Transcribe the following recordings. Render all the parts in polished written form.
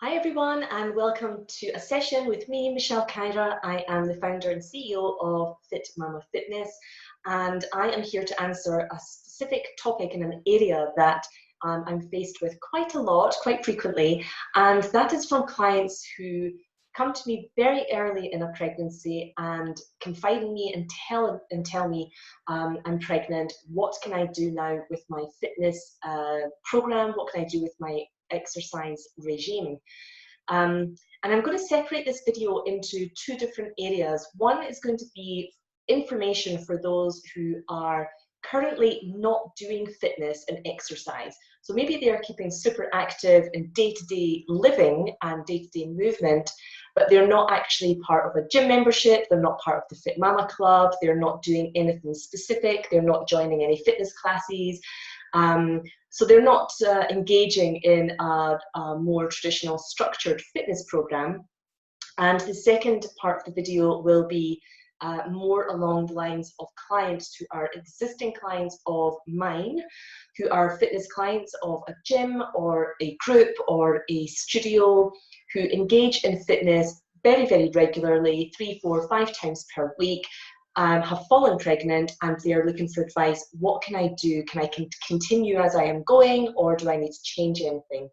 Hi everyone, and welcome to a session with me, Michelle Caira. I am the founder and CEO of Fit Mama Fitness, and I am here to answer a specific topic in an area that I'm faced with quite a lot, quite frequently, and that is from clients who come to me very early in a pregnancy and confide in me and tell me I'm pregnant. What can I do now with my fitness program? What can I do with my exercise regime? And I'm going to separate this video into two different areas. One is going to be information for those who are currently not doing fitness and exercise. So maybe they are keeping super active in day-to-day living and day-to-day movement, but they're not actually part of a gym membership, they're not part of the Fit Mama Club, they're not doing anything specific, they're not joining any fitness classes. So they're not engaging in a more traditional structured fitness program. And the second part of the video will be more along the lines of clients who are existing clients of mine, who are fitness clients of a gym or a group or a studio, who engage in fitness very, very regularly, 3, 4, 5 times per week, have fallen pregnant, and they are looking for advice. What can I do? Can I continue as I am going, or do I need to change anything?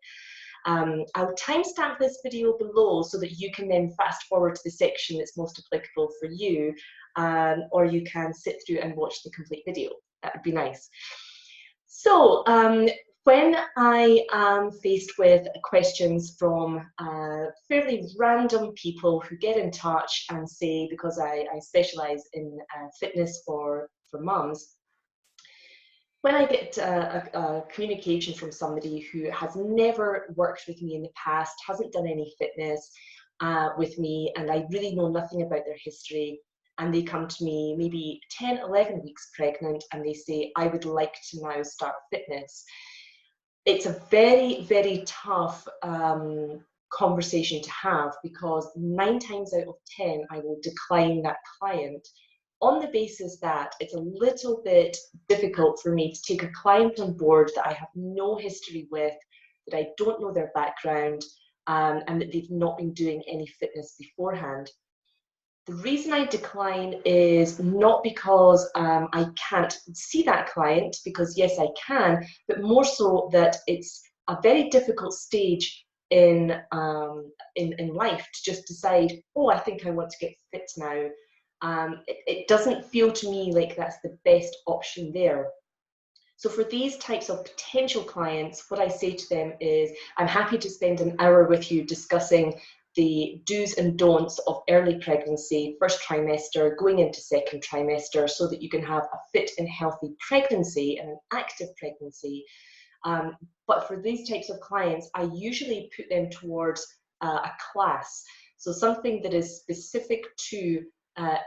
I'll timestamp this video below so that you can then fast forward to the section that's most applicable for you, or you can sit through and watch the complete video. That would be nice. So when I am faced with questions from fairly random people who get in touch and say, because I specialise in fitness for mums, when I get a communication from somebody who has never worked with me in the past, hasn't done any fitness with me, and I really know nothing about their history, and they come to me maybe 10, 11 weeks pregnant, and they say, I would like to now start fitness. It's a very, very tough conversation to have, because 9 times out of 10, I will decline that client on the basis that it's a little bit difficult for me to take a client on board that I have no history with, that I don't know their background, and that they've not been doing any fitness beforehand. The reason I decline is not because I can't see that client, because yes, I can, but more so that it's a very difficult stage in life to just decide, oh, I think I want to get fit now. It doesn't feel to me like that's the best option there. So for these types of potential clients, what I say to them is, I'm happy to spend an hour with you discussing the do's and don'ts of early pregnancy, first trimester, going into second trimester, so that you can have a fit and healthy pregnancy and an active pregnancy. But for these types of clients, I usually put them towards a class. So something that is specific to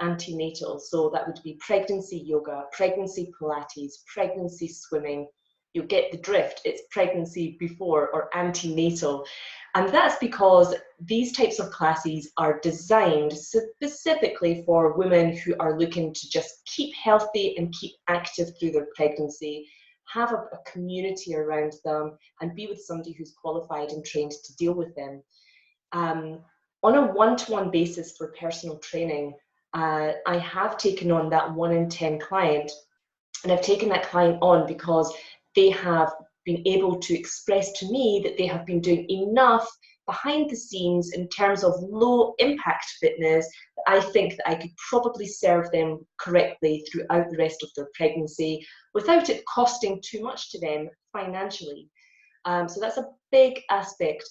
antenatal. So that would be pregnancy yoga, pregnancy Pilates, pregnancy swimming. You get the drift. It's pregnancy before or antenatal. And that's because these types of classes are designed specifically for women who are looking to just keep healthy and keep active through their pregnancy, have a community around them, and be with somebody who's qualified and trained to deal with them. On a one-to-one basis for personal training, I have taken on that 1 in 10 client, and I've taken that client on because they have been able to express to me that they have been doing enough behind the scenes in terms of low impact fitness that I think that I could probably serve them correctly throughout the rest of their pregnancy without it costing too much to them financially. So that's a big aspect.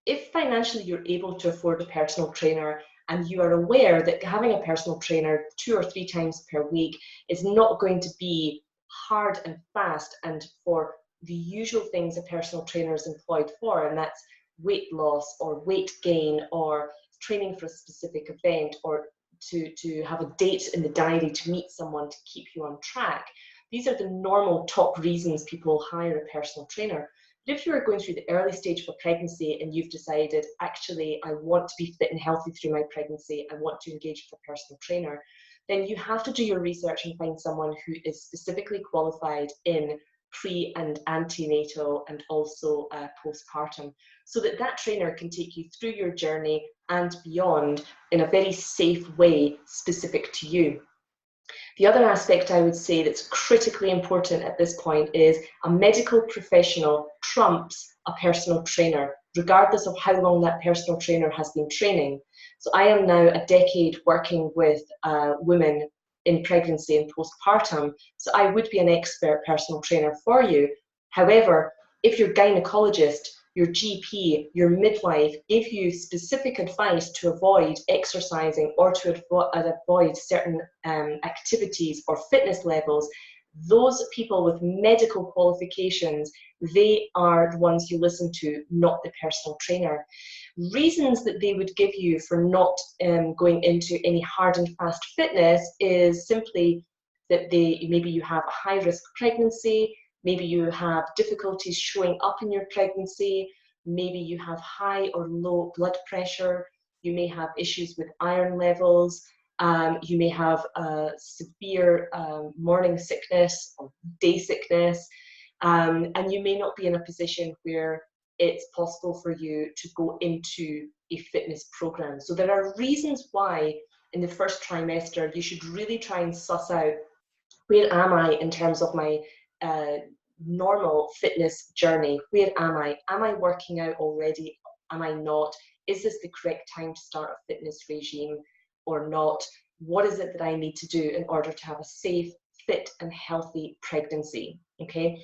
If financially you're able to afford a personal trainer, and you are aware that having a personal trainer 2 or 3 times per week is not going to be hard and fast and for the usual things a personal trainer is employed for, and that's weight loss or weight gain or training for a specific event or to have a date in the diary to meet someone to keep you on track. These are the normal top reasons people hire a personal trainer. But if you are going through the early stage of a pregnancy and you've decided, actually, I want to be fit and healthy through my pregnancy, I want to engage with a personal trainer, then you have to do your research and find someone who is specifically qualified in pre and antenatal, and also postpartum, so that that trainer can take you through your journey and beyond in a very safe way specific to you. The other aspect I would say that's critically important at this point is a medical professional trumps a personal trainer, regardless of how long that personal trainer has been training. So I am now a decade working with women in pregnancy and postpartum, so I would be an expert personal trainer for you. However, if your gynecologist, your GP, your midwife give you specific advice to avoid exercising or to avoid certain activities or fitness levels, those people with medical qualifications, they are the ones you listen to, not the personal trainer. Reasons that they would give you for not going into any hard and fast fitness is simply that maybe you have a high risk pregnancy, maybe you have difficulties showing up in your pregnancy, maybe you have high or low blood pressure, you may have issues with iron levels, you may have severe morning sickness or day sickness, and you may not be in a position where it's possible for you to go into a fitness program. So there are reasons why in the first trimester you should really try and suss out, where am I in terms of my normal fitness journey? Where am I? Am I working out already? Am I not? Is this the correct time to start a fitness regime or not? What is it that I need to do in order to have a safe, fit, and healthy pregnancy? Okay.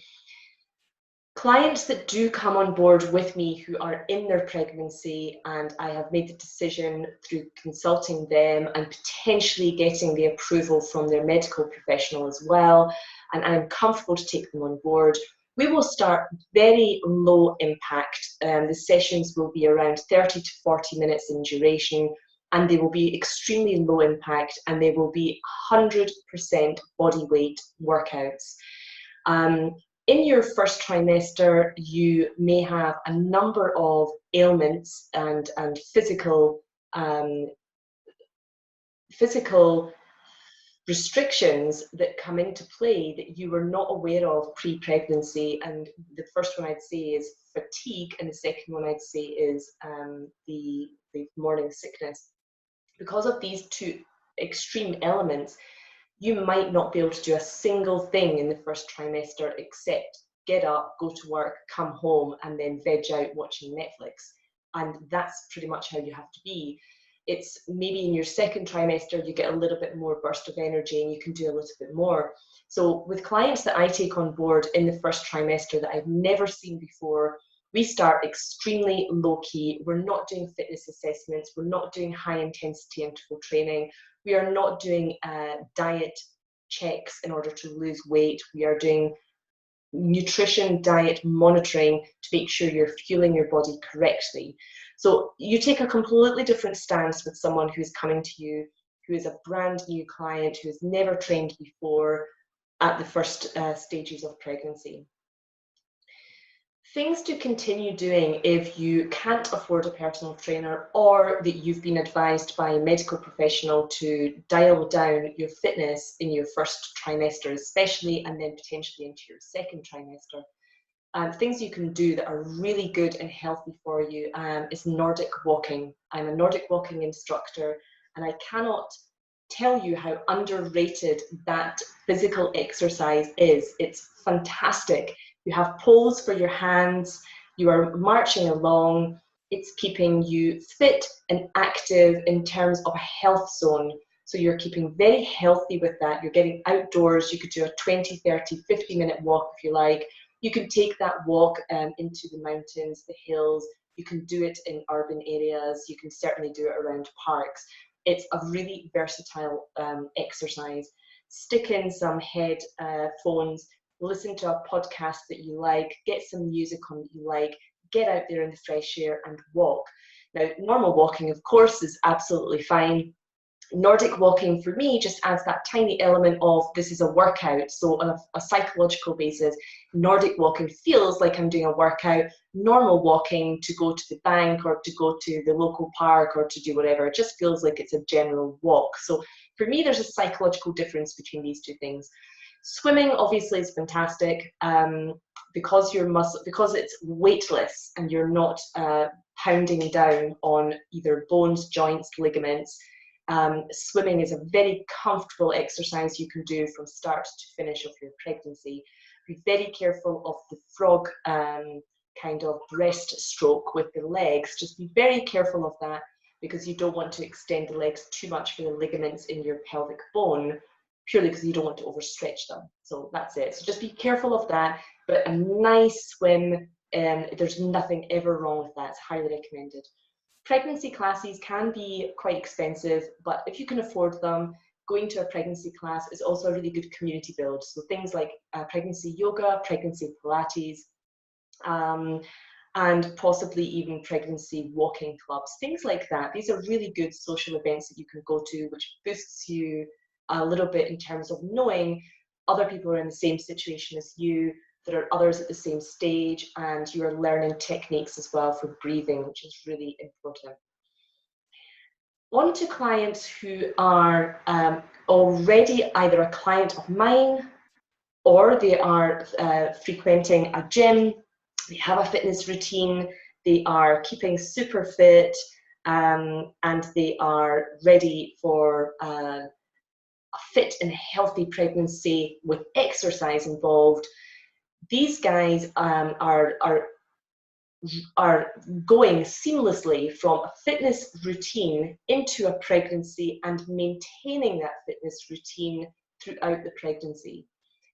Clients that do come on board with me who are in their pregnancy, and I have made the decision through consulting them and potentially getting the approval from their medical professional as well, and I'm comfortable to take them on board, we will start very low impact. The sessions will be around 30 to 40 minutes in duration, and they will be extremely low impact, and they will be 100% body weight workouts. In your first trimester, you may have a number of ailments and physical restrictions that come into play that you were not aware of pre-pregnancy. And the first one I'd say is fatigue, and the second one I'd say is the morning sickness. Because of these two extreme elements, you might not be able to do a single thing in the first trimester except get up, go to work, come home, and then veg out watching Netflix. And that's pretty much how you have to be. It's maybe in your second trimester, you get a little bit more burst of energy and you can do a little bit more. So with clients that I take on board in the first trimester that I've never seen before, we start extremely low key. We're not doing fitness assessments. We're not doing high intensity interval training. We are not doing diet checks in order to lose weight. We are doing nutrition, diet monitoring to make sure you're fueling your body correctly. So you take a completely different stance with someone who's coming to you, who is a brand new client, who has never trained before at the first stages of pregnancy. Things to continue doing if you can't afford a personal trainer, or that you've been advised by a medical professional to dial down your fitness in your first trimester especially, and then potentially into your second trimester. Things you can do that are really good and healthy for you is Nordic walking. I'm a Nordic walking instructor, and I cannot tell you how underrated that physical exercise is. It's fantastic. You have poles for your hands, you are marching along, it's keeping you fit and active in terms of a health zone. So you're keeping very healthy with that. You're getting outdoors. You could do a 20, 30, 50-minute walk if you like. You can take that walk into the mountains, the hills. You can do it in urban areas. You can certainly do it around parks. It's a really versatile exercise. Stick in some headphones, listen to a podcast that you like, get some music on that you like, get out there in the fresh air and walk. Now, normal walking, of course, is absolutely fine. Nordic walking for me just adds that tiny element of this is a workout. So on a psychological basis, Nordic walking feels like I'm doing a workout. Normal walking to go to the bank or to go to the local park or to do whatever, it just feels like it's a general walk. So for me, there's a psychological difference between these two things. Swimming obviously is fantastic because because it's weightless and you're not pounding down on either bones, joints, ligaments. Swimming is a very comfortable exercise you can do from start to finish of your pregnancy. Be very careful of the frog kind of breaststroke with the legs. Just be very careful of that, because you don't want to extend the legs too much for the ligaments in your pelvic bone, purely because you don't want to overstretch them. So that's it. So just be careful of that, but a nice swim, there's nothing ever wrong with that. It's highly recommended. Pregnancy classes can be quite expensive, but if you can afford them, going to a pregnancy class is also a really good community build. So things like pregnancy yoga, pregnancy Pilates, and possibly even pregnancy walking clubs, things like that. These are really good social events that you can go to, which boosts you a little bit in terms of knowing other people are in the same situation as you, there are others at the same stage, and you are learning techniques as well for breathing, which is really important. On to clients who are already either a client of mine, or they are frequenting a gym, they have a fitness routine, they are keeping super fit, and they are ready for a fit and healthy pregnancy with exercise involved. These guys are going seamlessly from a fitness routine into a pregnancy and maintaining that fitness routine throughout the pregnancy.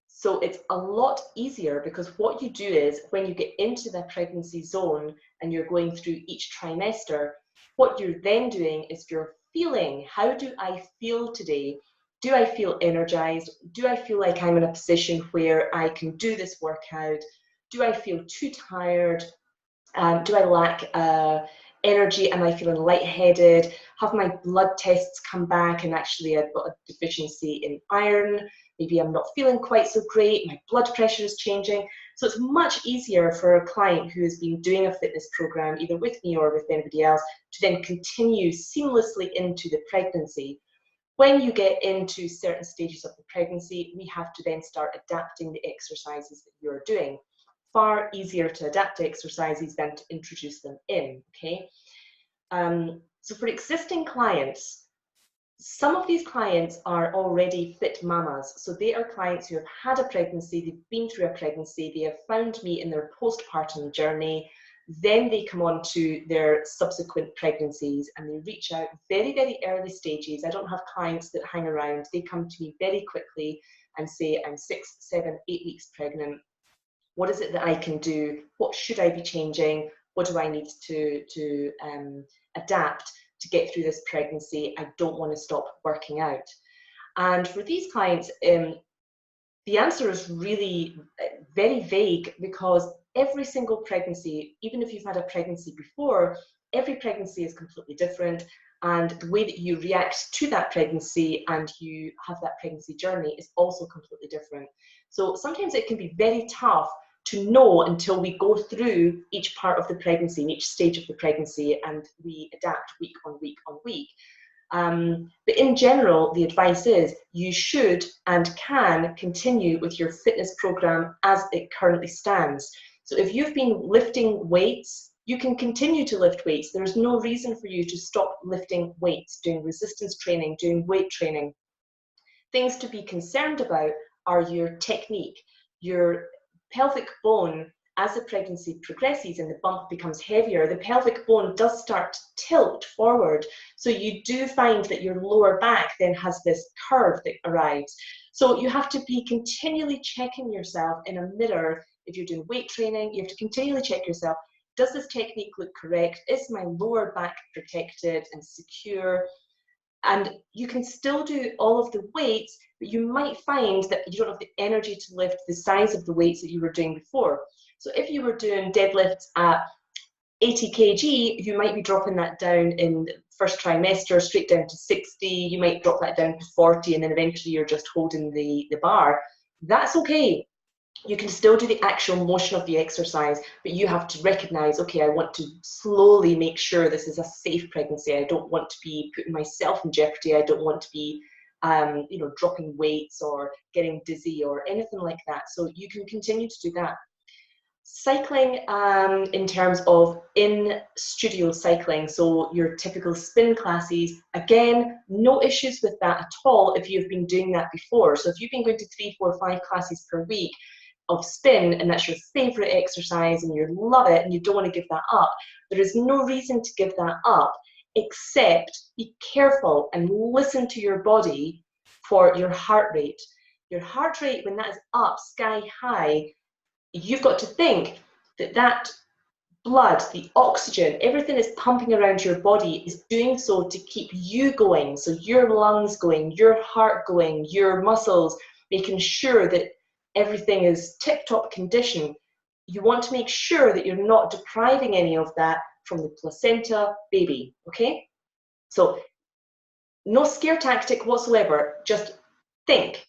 So it's a lot easier, because what you do is when you get into the pregnancy zone and you're going through each trimester, what you're then doing is you're feeling, how do I feel today? Do I feel energized? Do I feel like I'm in a position where I can do this workout? Do I feel too tired? Do I lack energy? Am I feeling lightheaded? Have my blood tests come back and actually I've got a deficiency in iron? Maybe I'm not feeling quite so great. My blood pressure is changing. So it's much easier for a client who has been doing a fitness program, either with me or with anybody else, to then continue seamlessly into the pregnancy. When you get into certain stages of the pregnancy, we have to then start adapting the exercises that you're doing. Far easier to adapt exercises than to introduce them in, okay? So for existing clients, some of these clients are already fit mamas. So they are clients who have had a pregnancy, they've been through a pregnancy, they have found me in their postpartum journey, then they come on to their subsequent pregnancies and they reach out very, very early stages. I don't have clients that hang around. They come to me very quickly and say, I'm 6, 7, 8 weeks pregnant. What is it that I can do? What should I be changing? What do I need to adapt to get through this pregnancy? I don't want to stop working out. And for these clients, the answer is really very vague, because every single pregnancy, even if you've had a pregnancy before, every pregnancy is completely different. And the way that you react to that pregnancy and you have that pregnancy journey is also completely different. So sometimes it can be very tough to know until we go through each part of the pregnancy, each stage of the pregnancy, and we adapt week on week on week. But in general, the advice is you should and can continue with your fitness program as it currently stands. So if you've been lifting weights, you can continue to lift weights. There's no reason for you to stop lifting weights, doing resistance training, doing weight training. Things to be concerned about are your technique, your pelvic bone. As the pregnancy progresses and the bump becomes heavier, the pelvic bone does start to tilt forward. So you do find that your lower back then has this curve that arrives. So you have to be continually checking yourself in a mirror. If you're doing weight training, you have to continually check yourself. Does this technique look correct? Is my lower back protected and secure? And you can still do all of the weights, but you might find that you don't have the energy to lift the size of the weights that you were doing before. So if you were doing deadlifts at 80 kg, you might be dropping that down in the first trimester straight down to 60. You might drop that down to 40, and then eventually you're just holding the bar. That's okay. You can still do the actual motion of the exercise, but you have to recognize, okay, I want to slowly make sure this is a safe pregnancy. I don't want to be putting myself in jeopardy. I don't want to be you know, dropping weights or getting dizzy or anything like that. So you can continue to do that. Cycling, in terms of in-studio cycling, so your typical spin classes, again, no issues with that at all if you've been doing that before. So if you've been going to 3, 4, 5 classes per week of spin, and that's your favorite exercise and you love it and you don't want to give that up, there is no reason to give that up, except be careful and listen to your body for your heart rate. Your heart rate, when that is up sky high, you've got to think that that blood, the oxygen, everything is pumping around your body is doing so to keep you going. So your lungs going, your heart going, your muscles, making sure that everything is tip-top condition. You want to make sure that you're not depriving any of that from the placenta baby, okay? So no scare tactic whatsoever, just think.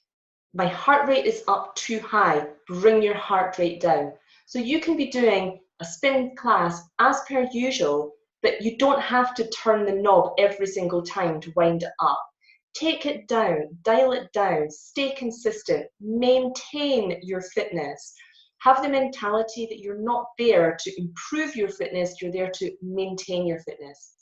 My heart rate is up too high, bring your heart rate down. So you can be doing a spin class as per usual, but you don't have to turn the knob every single time to wind it up. Take it down, dial it down, stay consistent, maintain your fitness. Have the mentality that you're not there to improve your fitness, you're there to maintain your fitness.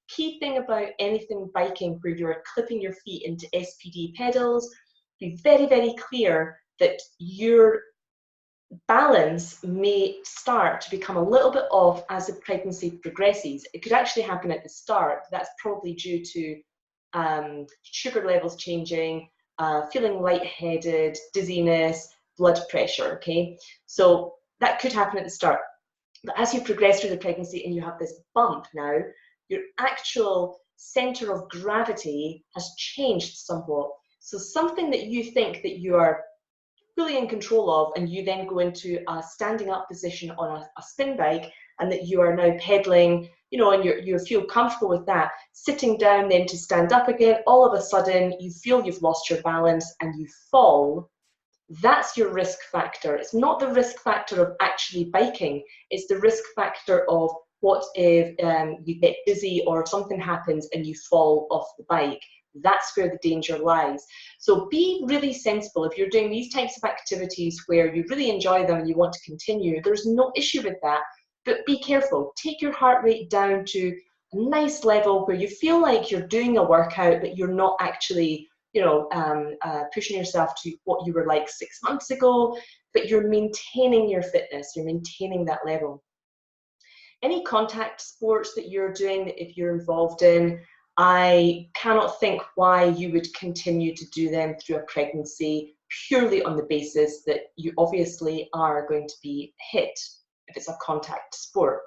Key thing about anything biking where you're clipping your feet into SPD pedals, be very, very clear that your balance may start to become a little bit off as the pregnancy progresses. It could actually happen at the start. That's probably due to sugar levels changing, feeling lightheaded, dizziness, blood pressure, okay? So that could happen at the start. But as you progress through the pregnancy and you have this bump now, your actual center of gravity has changed somewhat. So something that you think that you are fully in control of, and you then go into a standing up position on a spin bike, and that you are now pedaling, you know, and you feel comfortable with that, sitting down then to stand up again, all of a sudden you feel you've lost your balance and you fall. That's your risk factor. It's not the risk factor of actually biking, it's the risk factor of what if you get dizzy or something happens and you fall off the bike. That's where the danger lies. So be really sensible. If you're doing these types of activities where you really enjoy them and you want to continue, there's no issue with that. But be careful. Take your heart rate down to a nice level where you feel like you're doing a workout, but you're not actually, you know, pushing yourself to what you were like 6 months ago, but you're maintaining your fitness, you're maintaining that level. Any contact sports that you're doing, if you're involved in, I cannot think why you would continue to do them through a pregnancy purely on the basis that you obviously are going to be hit if it's a contact sport.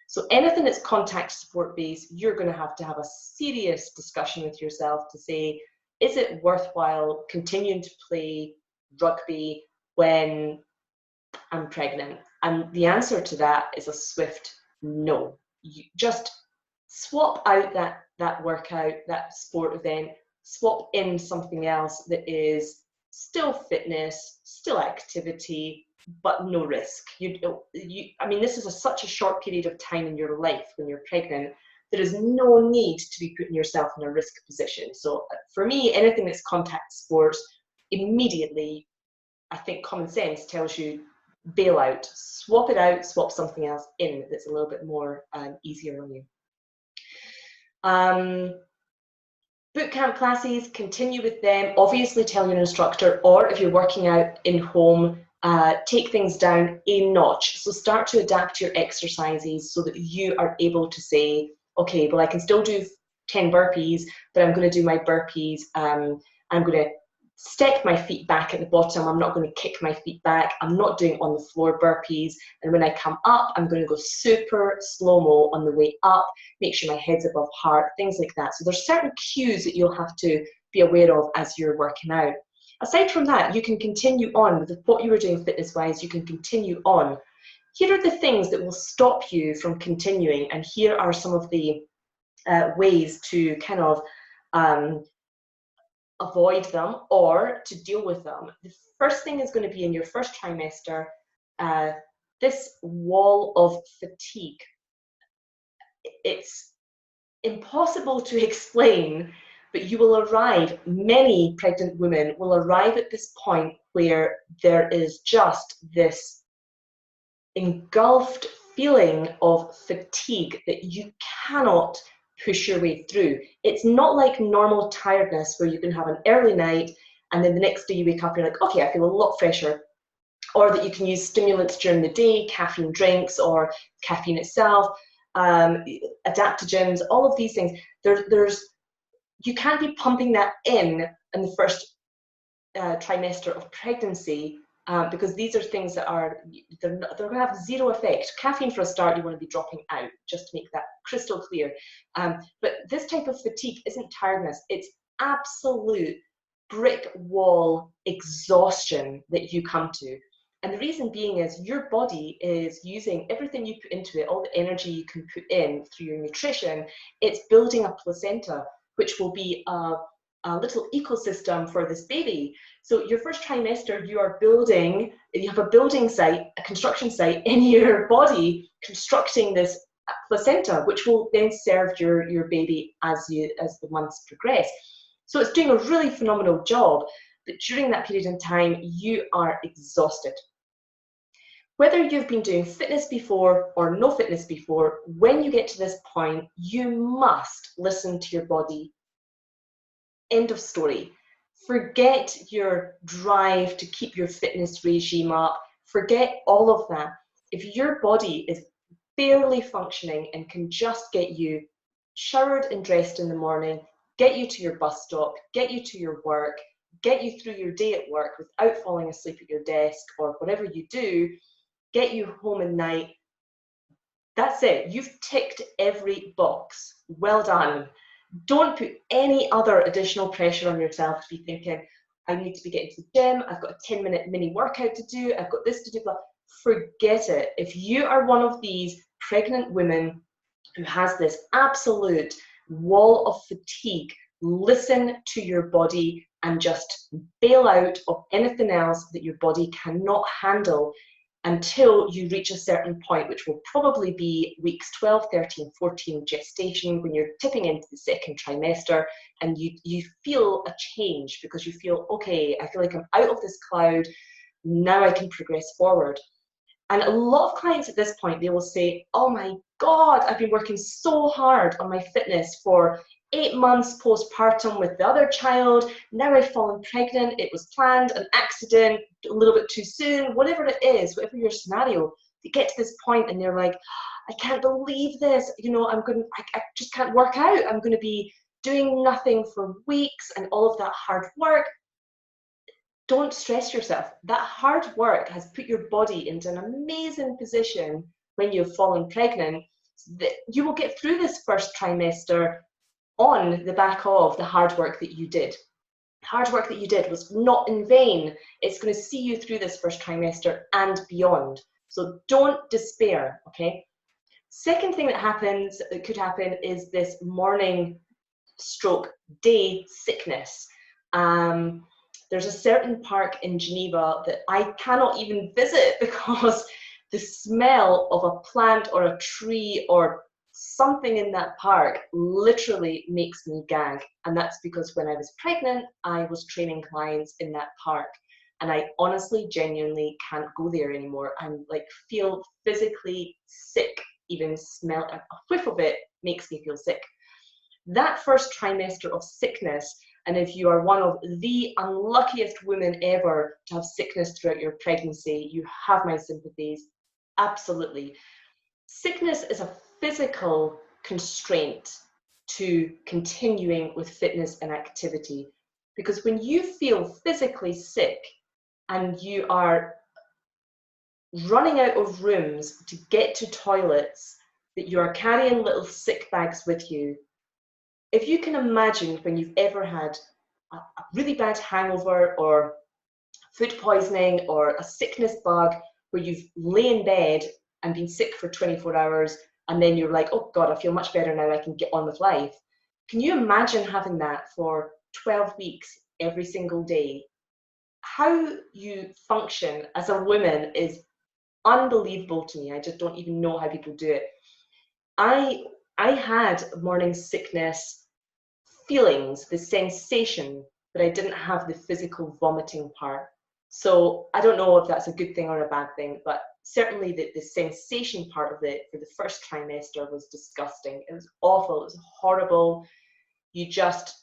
So anything that's contact sport based, you're going to have a serious discussion with yourself to say, is it worthwhile continuing to play rugby when I'm pregnant? And the answer to that is a swift no. You just swap out that workout, that sport event, swap in something else that is still fitness, still activity, but no risk. I mean, this is such a short period of time in your life when you're pregnant. There is no need to be putting yourself in a risk position. So for me, anything that's contact sports, immediately, I think common sense tells you bail out, swap it out, swap something else in that's a little bit more easier on you. Boot camp classes, continue with them. Obviously tell your instructor, or if you're working out in home, take things down a notch. So start to adapt your exercises so that you are able to say, okay, well, I can still do 10 burpees, but I'm going to do my burpees. I'm going to step my feet back at the bottom. I'm not going to kick my feet back. I'm not doing on the floor burpees. And when I come up, I'm going to go super slow-mo on the way up, make sure my head's above heart, things like that. So there's certain cues that you'll have to be aware of as you're working out. Aside from that, you can continue on with what you were doing fitness-wise. You can continue on. Here are the things that will stop you from continuing, and here are some of the ways to kind of avoid them or to deal with them. The first thing is going to be in your first trimester, this wall of fatigue. It's impossible to explain But you will arrive, many pregnant women will arrive at this point where there is just this engulfed feeling of fatigue that you cannot push your way through. It's not like normal tiredness where you can have an early night and then the next day you wake up and you're like, okay, I feel a lot fresher. Or that you can use stimulants during the day, caffeine drinks or caffeine itself, adaptogens, all of these things. You can't be pumping that in the first trimester of pregnancy, because these are things that they're going to have zero effect. Caffeine, for a start, you want to be dropping out, just to make that crystal clear. But this type of fatigue isn't tiredness, it's absolute brick wall exhaustion that you come to. And the reason being is your body is using everything you put into it, all the energy you can put in through your nutrition. It's building a placenta, which will be a little ecosystem for this baby. So your first trimester, you have a building site, a construction site in your body constructing this placenta, which will then serve your baby as the months progress. So it's doing a really phenomenal job, but during that period in time, you are exhausted. Whether you've been doing fitness before or no fitness before, when you get to this point, you must listen to your body. End of story. Forget your drive to keep your fitness regime up. Forget all of that. If your body is barely functioning and can just get you showered and dressed in the morning, get you to your bus stop, get you to your work, get you through your day at work without falling asleep at your desk or whatever you do, get you home at night, that's it. You've ticked every box. Well done. Don't put any other additional pressure on yourself to be thinking, I need to be getting to the gym, I've got a 10-minute mini workout to do, I've got this to do, blah. Forget it. If you are one of these pregnant women who has this absolute wall of fatigue, listen to your body and just bail out of anything else that your body cannot handle until you reach a certain point, which will probably be weeks 12, 13, 14 gestation, when you're tipping into the second trimester and you feel a change because you feel, okay, I feel like I'm out of this cloud, now I can progress forward. And a lot of clients at this point, they will say, oh my God, I've been working so hard on my fitness for 8 months postpartum with the other child. Now I've fallen pregnant. It was planned, an accident, a little bit too soon, whatever it is, whatever your scenario. You get to this point and they're like, I can't believe this. You know, I just can't work out. I'm going to be doing nothing for weeks and all of that hard work. Don't stress yourself. That hard work has put your body into an amazing position when you've fallen pregnant that you will get through this first trimester on the back of the hard work that you did. The hard work that you did was not in vain. It's going to see you through this first trimester and beyond. So don't despair, okay? Second thing that could happen is this morning stroke day sickness. There's a certain park in Geneva that I cannot even visit because the smell of a plant or a tree or something in that park literally makes me gag. And that's because when I was pregnant, I was training clients in that park. And I honestly, genuinely can't go there anymore. I'm like, feel physically sick. Even smell, a whiff of it makes me feel sick. That first trimester of sickness, and if you are one of the unluckiest women ever to have sickness throughout your pregnancy, you have my sympathies, absolutely. Sickness is a physical constraint to continuing with fitness and activity, because when you feel physically sick and you are running out of rooms to get to toilets, that you are carrying little sick bags with you. If you can imagine when you've ever had a really bad hangover or food poisoning or a sickness bug where you've lay in bed and been sick for 24 hours and then you're like, oh God, I feel much better now, I can get on with life. Can you imagine having that for 12 weeks every single day? How you function as a woman is unbelievable to me. I just don't even know how people do it. I had morning sickness feelings, the sensation, but I didn't have the physical vomiting part. So I don't know if that's a good thing or a bad thing, but certainly the sensation part of it for the first trimester was disgusting. It was awful, it was horrible. You just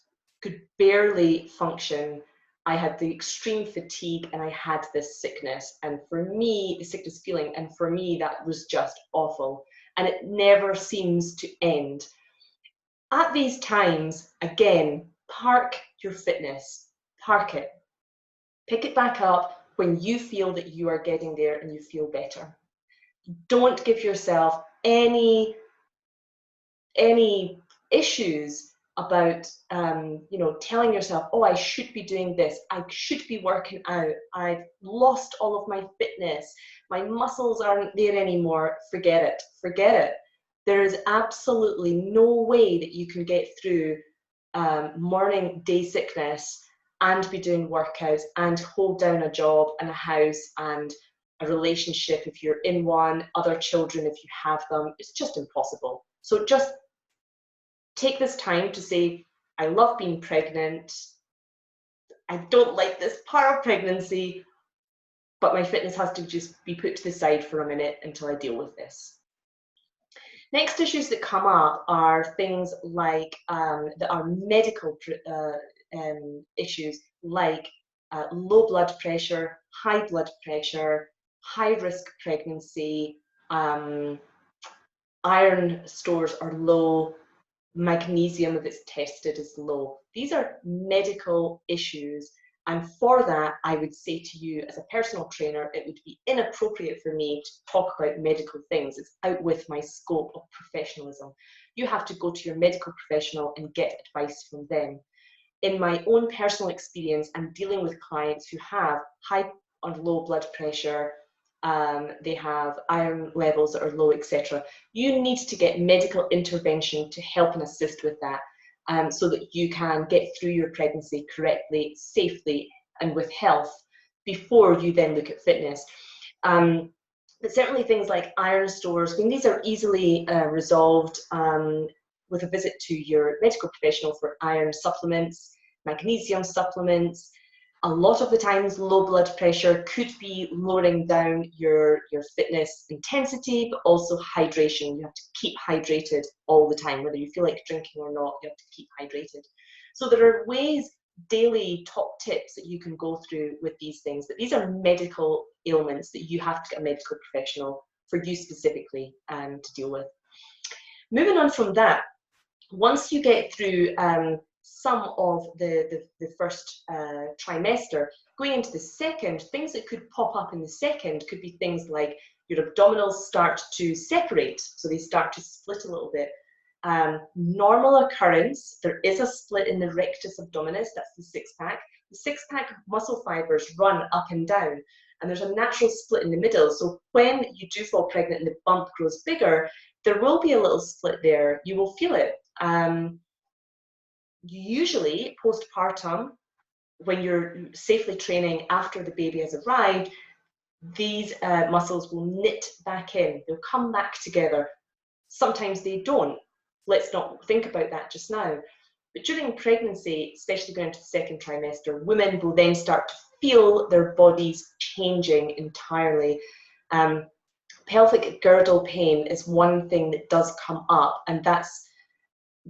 could barely function. I had the extreme fatigue and I had this sickness. And for me, the sickness feeling, and for me, that was just awful. And it never seems to end. At these times, again, park your fitness, park it. Pick it back up when you feel that you are getting there and you feel better. Don't give yourself any issues about telling yourself, oh, I should be doing this, I should be working out, I've lost all of my fitness, my muscles aren't there anymore. Forget it, forget it. There is absolutely no way that you can get through morning day sickness and be doing workouts and hold down a job and a house and a relationship if you're in one, other children if you have them. It's just impossible. So just take this time to say, I love being pregnant, I don't like this part of pregnancy, but my fitness has to just be put to the side for a minute until I deal with this. Next issues that come up are things like that are medical issues, like low blood pressure, high blood pressure, high risk pregnancy, iron stores are low, magnesium, if it's tested, is low. These are medical issues, and for that I would say to you as a personal trainer, it would be inappropriate for me to talk about medical things. It's out with my scope of professionalism. You have to go to your medical professional and get advice from them. In my own personal experience, I'm dealing with clients who have high or low blood pressure, they have iron levels that are low, etc. You need to get medical intervention to help and assist with that, so that you can get through your pregnancy correctly, safely, and with health before you then look at fitness. But certainly things like iron stores, I mean, these are easily resolved with a visit to your medical professional for iron supplements, magnesium supplements. A lot of the times low blood pressure could be lowering down your fitness intensity, but also hydration. You have to keep hydrated all the time, whether you feel like drinking or not, you have to keep hydrated. So there are ways, daily top tips that you can go through with these things, but these are medical ailments that you have to get a medical professional for you specifically to deal with. Moving on from that, once you get through some of the first trimester, going into the second, things that could pop up in the second could be things like your abdominals start to separate, so they start to split a little bit. Normal occurrence, there is a split in the rectus abdominis, that's the six-pack. The six-pack muscle fibers run up and down, and there's a natural split in the middle. So when you do fall pregnant and the bump grows bigger, there will be a little split there. You will feel it. Usually postpartum, when you're safely training after the baby has arrived, these muscles will knit back in, they'll come back together. Sometimes they don't. Let's not think about that just now. But during pregnancy, especially going into the second trimester, women will then start to feel their bodies changing entirely. Pelvic girdle pain is one thing that does come up, and that's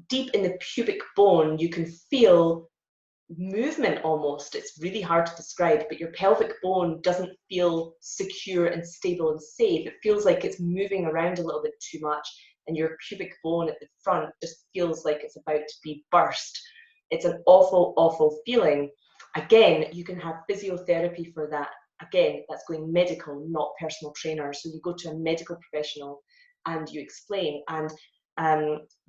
deep in the pubic bone. You can feel movement almost. It's really hard to describe, but your pelvic bone doesn't feel secure and stable and safe. It feels like it's moving around a little bit too much, and your pubic bone at the front just feels like it's about to be burst. It's an awful, awful feeling. Again, you can have physiotherapy for that. Again, that's going medical, not personal trainer. So you go to a medical professional and you explain. And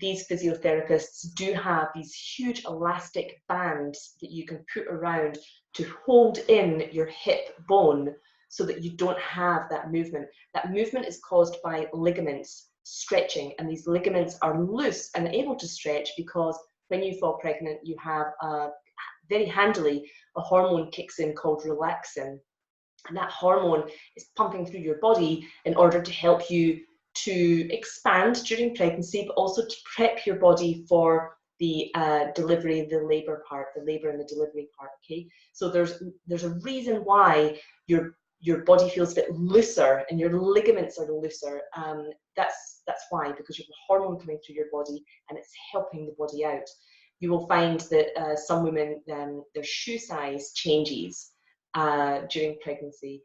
these physiotherapists do have these huge elastic bands that you can put around to hold in your hip bone so that you don't have that movement. That movement is caused by ligaments stretching, and these ligaments are loose and able to stretch because when you fall pregnant, you have very handily a hormone kicks in called relaxin, and that hormone is pumping through your body in order to help you to expand during pregnancy, but also to prep your body for the delivery, the labor part, the labor and the delivery part. Okay, so there's a reason why your body feels a bit looser and your ligaments are looser. That's why, because you have a hormone coming through your body and it's helping the body out. You will find that some women, their shoe size changes during pregnancy.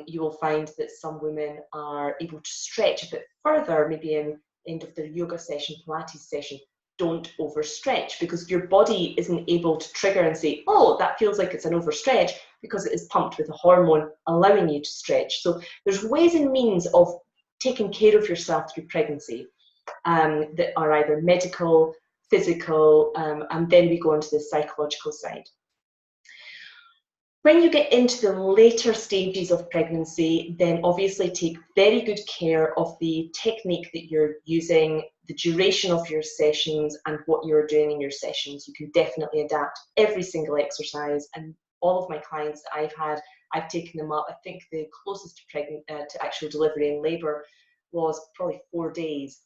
You will find that some women are able to stretch a bit further, maybe in end of their yoga session, Pilates session. Don't overstretch, because your body isn't able to trigger and say, oh, that feels like it's an overstretch, because it is pumped with a hormone allowing you to stretch. So there's ways and means of taking care of yourself through pregnancy that are either medical, physical, and then we go into the psychological side. When you get into the later stages of pregnancy, then obviously take very good care of the technique that you're using, the duration of your sessions, and what you're doing in your sessions. You can definitely adapt every single exercise, and all of my clients that I've taken them up. I think the closest to actual delivery and labour was probably 4 days.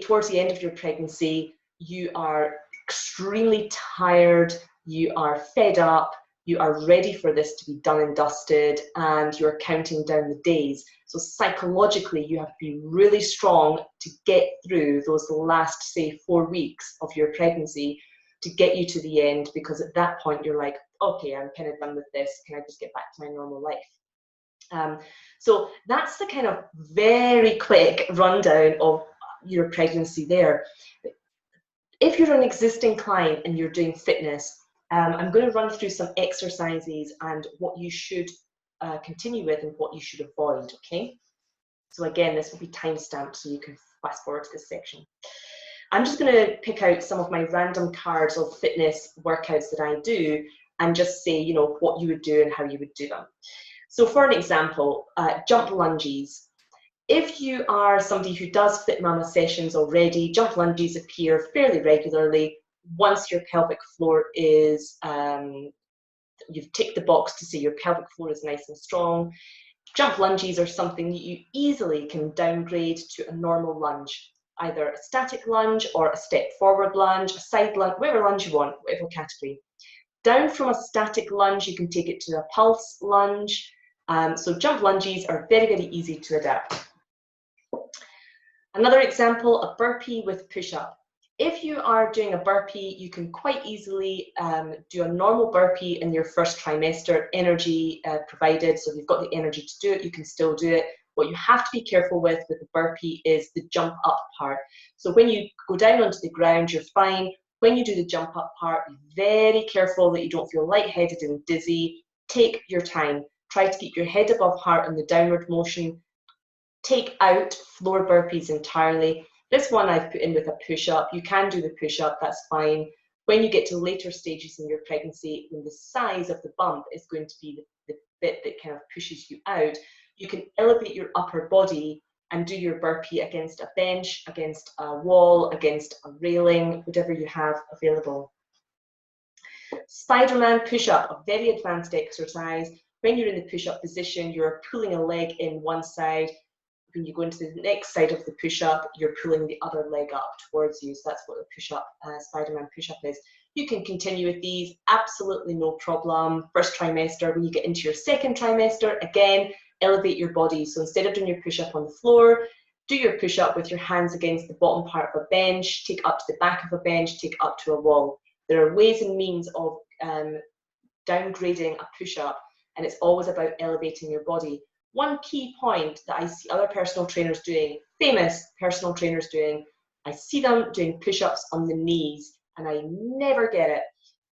Towards the end of your pregnancy, you are extremely tired, you are fed up, you are ready for this to be done and dusted, and you're counting down the days. So psychologically, you have to be really strong to get through those last, say, 4 weeks of your pregnancy to get you to the end, because at that point you're like, okay, I'm kind of done with this. Can I just get back to my normal life? So that's the kind of very quick rundown of your pregnancy there. If you're an existing client and you're doing fitness, I'm going to run through some exercises and what you should continue with and what you should avoid, okay? So again, this will be time-stamped, so you can fast forward to this section. I'm just going to pick out some of my random cards of fitness workouts that I do and just say, you know, what you would do and how you would do them. So for an example, jump lunges. If you are somebody who does Fit Mama sessions already, jump lunges appear fairly regularly once your pelvic floor is, you've ticked the box to say your pelvic floor is nice and strong. Jump lunges are something that you easily can downgrade to a normal lunge, either a static lunge or a step forward lunge, a side lunge, whatever lunge you want, whatever category. Down from a static lunge, you can take it to a pulse lunge. So jump lunges are very, very easy to adapt. Another example, a burpee with push-up. If you are doing a burpee, you can quite easily do a normal burpee in your first trimester, energy provided. So if you've got the energy to do it, you can still do it. What you have to be careful with the burpee is the jump up part. So when you go down onto the ground, you're fine. When you do the jump up part, be very careful that you don't feel lightheaded and dizzy. Take your time. Try to keep your head above heart in the downward motion. Take out floor burpees entirely. This one I've put in with a push-up. You can do the push-up, that's fine. When you get to later stages in your pregnancy, when the size of the bump is going to be the bit that kind of pushes you out, you can elevate your upper body and do your burpee against a bench, against a wall, against a railing, whatever you have available. Spider-Man push-up, a very advanced exercise. When you're in the push-up position, you're pulling a leg in one side. When you go into the next side of the push-up, you're pulling the other leg up towards you. So that's what the push-up, Spider-Man push-up is. You can continue with these, absolutely no problem. First trimester, when you get into your second trimester, again, elevate your body. So instead of doing your push-up on the floor, do your push-up with your hands against the bottom part of a bench, take up to the back of a bench, take up to a wall. There are ways and means of downgrading a push-up, and it's always about elevating your body. One key point that I see other personal trainers doing, famous personal trainers doing, I see them doing push-ups on the knees, and I never get it.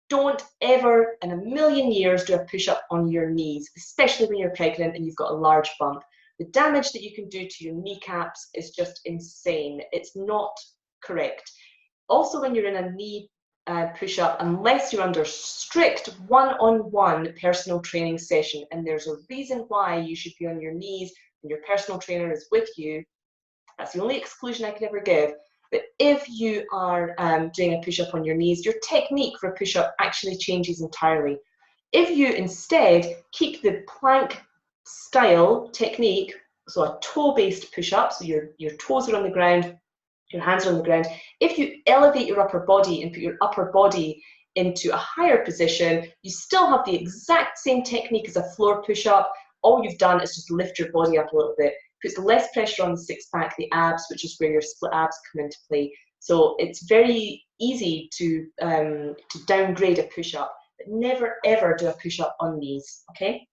Don't ever in a million years do a push-up on your knees, especially when you're pregnant and you've got a large bump. The damage that you can do to your kneecaps is just insane. It's not correct. Also, when you're in a knee push-up, unless you're under strict one-on-one personal training session, and there's a reason why you should be on your knees and your personal trainer is with you. That's the only exclusion I can ever give. But if you are doing a push-up on your knees, your technique for a push-up actually changes entirely. If you instead keep the plank style technique, so a toe-based push-up, so your toes are on the ground, Your hands are on the ground. If you elevate your upper body and put your upper body into a higher position, you still have the exact same technique as a floor push-up. All you've done is just lift your body up a little bit. Puts less pressure on the six-pack, the abs, which is where your split abs come into play. So it's very easy to downgrade a push-up, but never ever do a push-up on these, okay?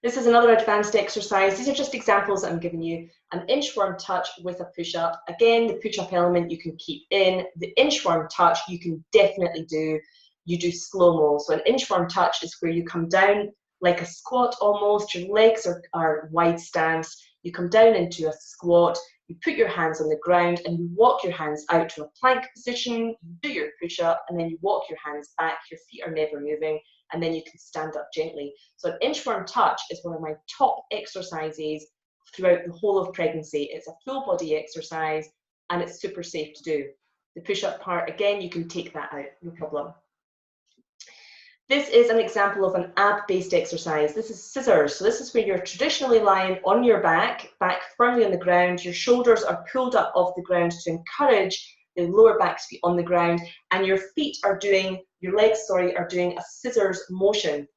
This is another advanced exercise. These are just examples that I'm giving you. An inchworm touch with a push-up. Again, the push-up element you can keep in. The inchworm touch you can definitely do. You do slow-mo. So an inchworm touch is where you come down like a squat almost. Your legs are wide stance. You come down into a squat. You put your hands on the ground and you walk your hands out to a plank position. You do your push-up and then you walk your hands back. Your feet are never moving. And then you can stand up gently. So an inchworm touch is one of my top exercises throughout the whole of pregnancy. It's a full body exercise and it's super safe to do. The push-up part, again, you can take that out, no problem. This is an example of an ab-based exercise. This is scissors. So this is where you're traditionally lying on your back firmly on the ground. Your shoulders are pulled up off the ground to encourage the lower back to be on the ground, and your feet are doing, your legs, sorry, are doing a scissors motion.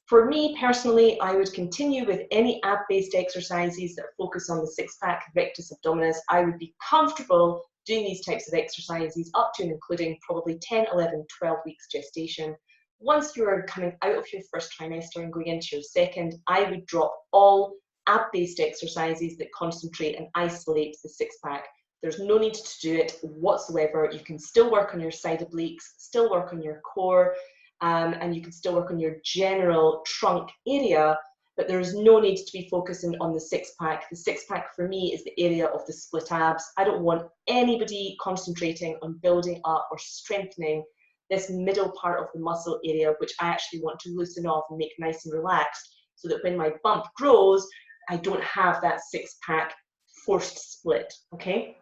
For me personally, I would continue with any ab-based exercises that focus on the six-pack, rectus abdominis. I would be comfortable doing these types of exercises up to and including probably 10, 11, 12 weeks gestation. Once you're coming out of your first trimester and going into your second, I would drop all ab-based exercises that concentrate and isolate the six-pack. There's no need to do it whatsoever. You can still work on your side obliques, still work on your core, and you can still work on your general trunk area, but there's no need to be focusing on the six-pack. The six-pack for me is the area of the split abs. I don't want anybody concentrating on building up or strengthening this middle part of the muscle area, which I actually want to loosen off and make nice and relaxed, so that when my bump grows, I don't have that six-pack forced split, okay?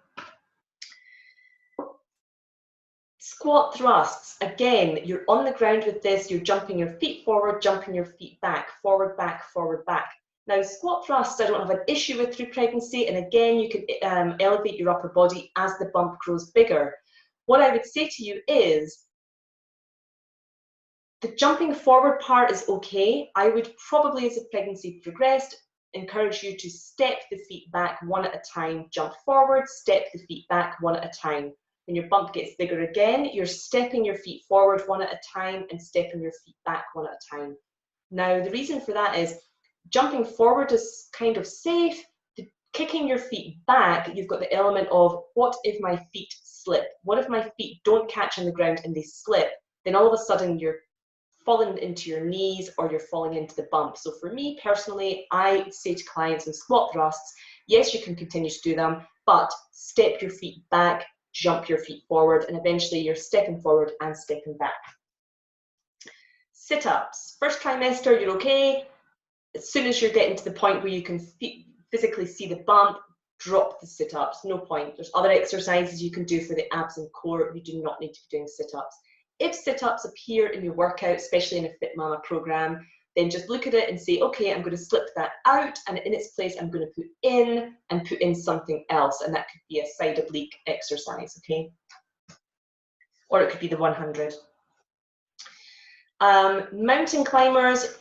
Squat thrusts, again, you're on the ground with this, you're jumping your feet forward, jumping your feet back, forward, back, forward, back. Now, squat thrusts I don't have an issue with through pregnancy, and again, you can elevate your upper body as the bump grows bigger. What I would say to you is, the jumping forward part is okay. I would probably, as the pregnancy progressed, encourage you to step the feet back one at a time, jump forward, step the feet back one at a time. When your bump gets bigger again, you're stepping your feet forward one at a time and stepping your feet back one at a time. Now, the reason for that is jumping forward is kind of safe. Kicking your feet back, you've got the element of, what if my feet slip? What if my feet don't catch on the ground and they slip? Then all of a sudden you're falling into your knees or you're falling into the bump. So for me personally, I say to clients in squat thrusts, yes, you can continue to do them, but step your feet back, jump your feet forward, and eventually you're stepping forward and stepping back. Sit-ups. First trimester, you're okay. As soon as you're getting to the point where you can physically see the bump, drop the sit-ups, no point. There's other exercises you can do for the abs and core. You do not need to be doing sit-ups. If sit-ups appear in your workout, especially in a Fit Mama program, then just look at it and say, okay, I'm going to slip that out, and in its place, I'm going to put in something else, and that could be a side oblique exercise, okay? Or it could be the 100. Mountain climbers,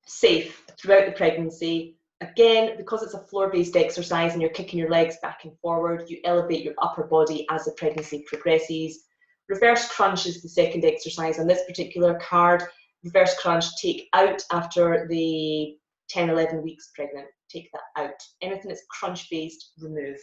safe throughout the pregnancy. Again, because it's a floor-based exercise and you're kicking your legs back and forward, you elevate your upper body as the pregnancy progresses. Reverse crunch is the second exercise on this particular card. Reverse crunch, take out after the 10, 11 weeks pregnant. Take that out. Anything that's crunch-based, remove.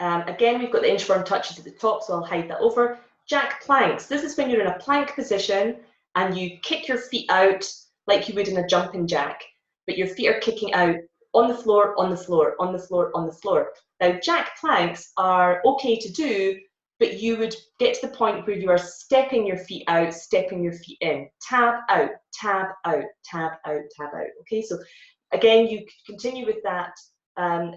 Again, we've got the inchworm touches at the top, so I'll hide that over. Jack planks. This is when you're in a plank position and you kick your feet out like you would in a jumping jack, but your feet are kicking out on the floor, on the floor, on the floor, on the floor. Now, jack planks are okay to do, but you would get to the point where you are stepping your feet out, stepping your feet in. Tab out, tab out, tab out, tab out. Okay, so again, you continue with that.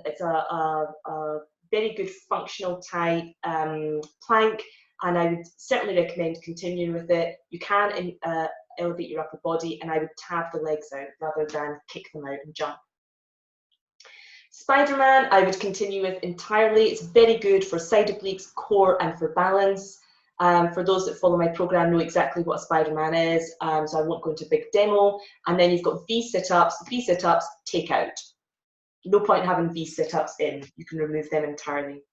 It's a very good functional type plank, and I would certainly recommend continuing with it. You can elevate your upper body, and I would tab the legs out rather than kick them out and jump. Spider-Man, I would continue with entirely. It's very good for side obliques, core, and for balance. For those that follow my program know exactly what a Spider-Man is, so I won't go into a big demo. And then you've got V sit-ups. V sit-ups, take out. No point having V sit-ups in. You can remove them entirely.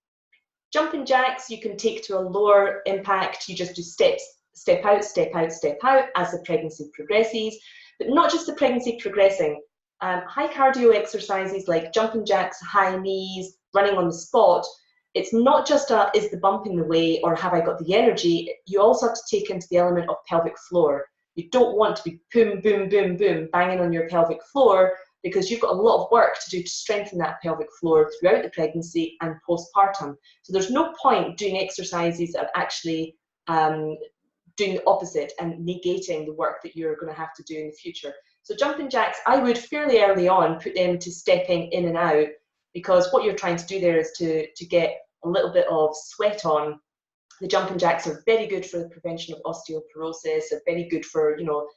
Jumping jacks, you can take to a lower impact. You just do steps, step out, step out, step out as the pregnancy progresses. But not just the pregnancy progressing. High cardio exercises like jumping jacks, high knees, running on the spot, it's not just is the bump in the way or have I got the energy, you also have to take into the element of pelvic floor. You don't want to be boom, boom, boom, boom, banging on your pelvic floor because you've got a lot of work to do to strengthen that pelvic floor throughout the pregnancy and postpartum. So there's no point doing exercises that are actually doing the opposite and negating the work that you're going to have to do in the future. So jumping jacks, I would fairly early on put them to stepping in and out, because what you're trying to do there is to get a little bit of sweat on. The jumping jacks are very good for the prevention of osteoporosis, they're very good for, you know,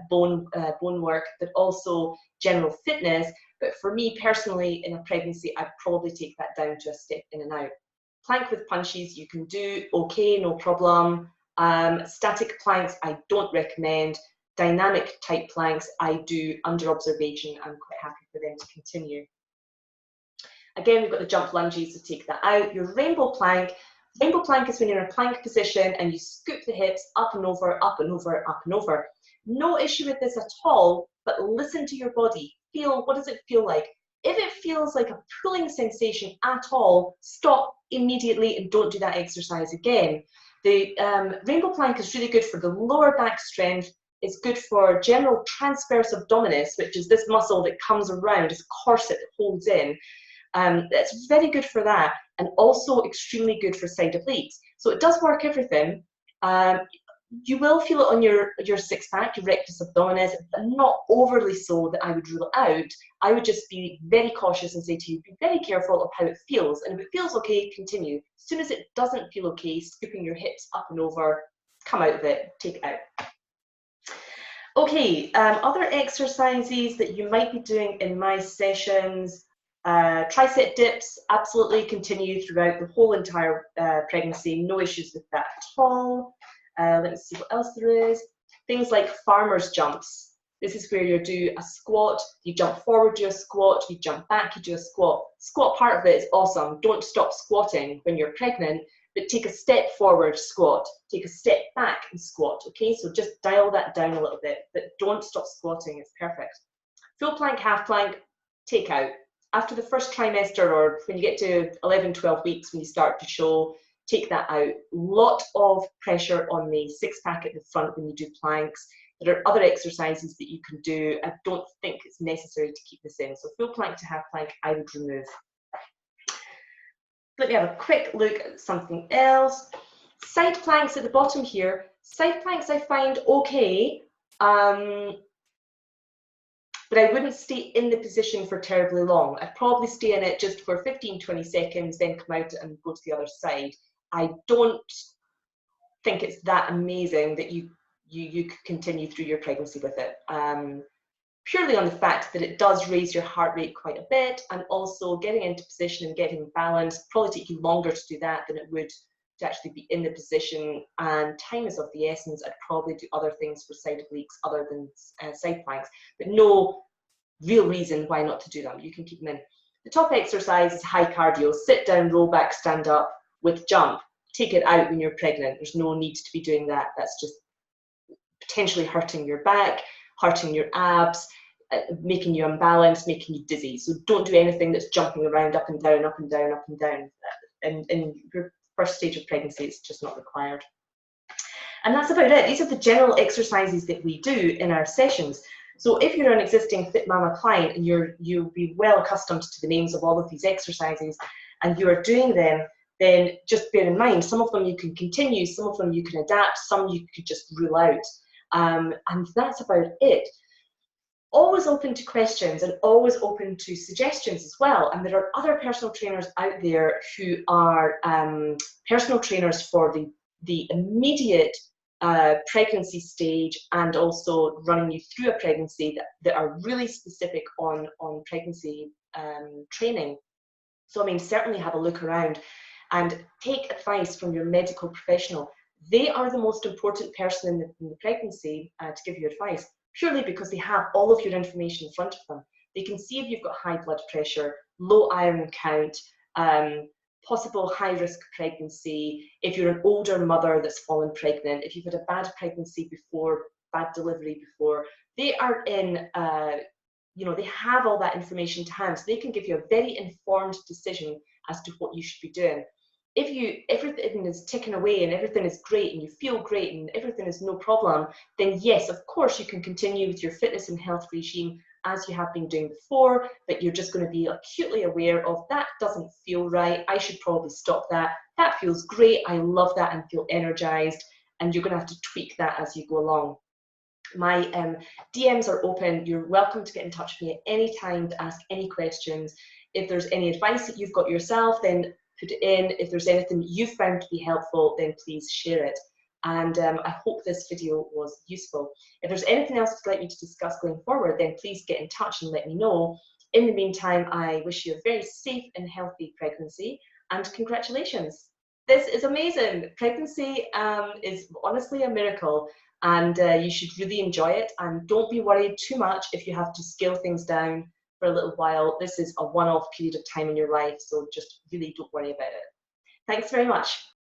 bone work, but also general fitness. But for me personally, in a pregnancy, I'd probably take that down to a step in and out. Plank with punches you can do, okay, no problem. Static planks I don't recommend. Dynamic type planks I do under observation. I'm quite happy for them to continue. Again, we've got the jump lunges to take that out. Your rainbow plank is when you're in a plank position and you scoop the hips up and over, up and over, up and over. No issue with this at all, but listen to your body. Feel, what does it feel like? If it feels like a pulling sensation at all, stop immediately and don't do that exercise again. The rainbow plank is really good for the lower back strength. It's good for general transverse abdominis, which is this muscle that comes around, this corset that holds in. It's very good for that, and also extremely good for side obliques. So it does work everything. You will feel it on your six-pack, your rectus abdominis, but not overly so that I would rule it out. I would just be very cautious and say to you, be very careful of how it feels. And if it feels okay, continue. As soon as it doesn't feel okay, scooping your hips up and over, come out of it, take it out. Okay, other exercises that you might be doing in my sessions, tricep dips, absolutely continue throughout the whole entire pregnancy, no issues with that at all. Let's see what else there is. Things like farmer's jumps. This is where you do a squat, you jump forward, do a squat, you jump back, you do a squat. Squat part of it is awesome. Don't stop squatting when you're pregnant, but take a step forward, squat. Take a step back and squat, okay? So just dial that down a little bit, but don't stop squatting, it's perfect. Full plank, half plank, take out. After the first trimester, or when you get to 11, 12 weeks, when you start to show, take that out. Lot of pressure on the six-pack at the front when you do planks. There are other exercises that you can do. I don't think it's necessary to keep this in. So full plank to half plank, I would remove. Let me have a quick look at something else. Side planks at the bottom here. Side planks I find okay, but I wouldn't stay in the position for terribly long. I'd probably stay in it just for 15, 20 seconds, then come out and go to the other side. I don't think it's that amazing that you could continue through your pregnancy with it. Purely on the fact that it does raise your heart rate quite a bit, and also getting into position and getting balanced probably take you longer to do that than it would to actually be in the position, and time is of the essence. I'd probably do other things for side obliques other than side planks, but no real reason why not to do them. You can keep them in. The top exercise is high cardio, sit down, roll back, stand up with jump. Take it out when you're pregnant. There's no need to be doing that. That's just potentially hurting your back, hurting your abs, making you unbalanced, making you dizzy. So don't do anything that's jumping around up and down, up and down, up and down. In your first stage of pregnancy, it's just not required. And that's about it. These are the general exercises that we do in our sessions. So if you're an existing Fit Mama client and you'll be well accustomed to the names of all of these exercises and you are doing them, then just bear in mind, some of them you can continue, some of them you can adapt, some you could just rule out. And that's about it. Always open to questions and always open to suggestions as well. And there are other personal trainers out there who are personal trainers for the immediate pregnancy stage, and also running you through a pregnancy that are really specific on pregnancy training. So I mean, certainly have a look around and take advice from your medical professional. They are the most important person in the pregnancy to give you advice, purely because they have all of your information in front of them. They can see if you've got high blood pressure, low iron count, possible high-risk pregnancy, if you're an older mother that's fallen pregnant, if you've had a bad pregnancy before, bad delivery before. They are in, they have all that information to hand, so they can give you a very informed decision as to what you should be doing. If everything is ticking away and everything is great and you feel great and everything is no problem, then yes, of course you can continue with your fitness and health regime as you have been doing before, but you're just going to be acutely aware of that doesn't feel right, I should probably stop that, that feels great, I love that and feel energized, and you're going to have to tweak that as you go along. My DMs are open. You're welcome to get in touch with me at any time to ask any questions. If there's any advice that you've got yourself, then put it in. If there's anything you've found to be helpful, then please share it. And I hope this video was useful. If there's anything else you'd like me to discuss going forward, then please get in touch and let me know. In the meantime, I wish you a very safe and healthy pregnancy, and congratulations. This is amazing. Pregnancy is honestly a miracle, and you should really enjoy it, and don't be worried too much if you have to scale things down for a little while. This is a one-off period of time in your life, so just really don't worry about it. Thanks very much.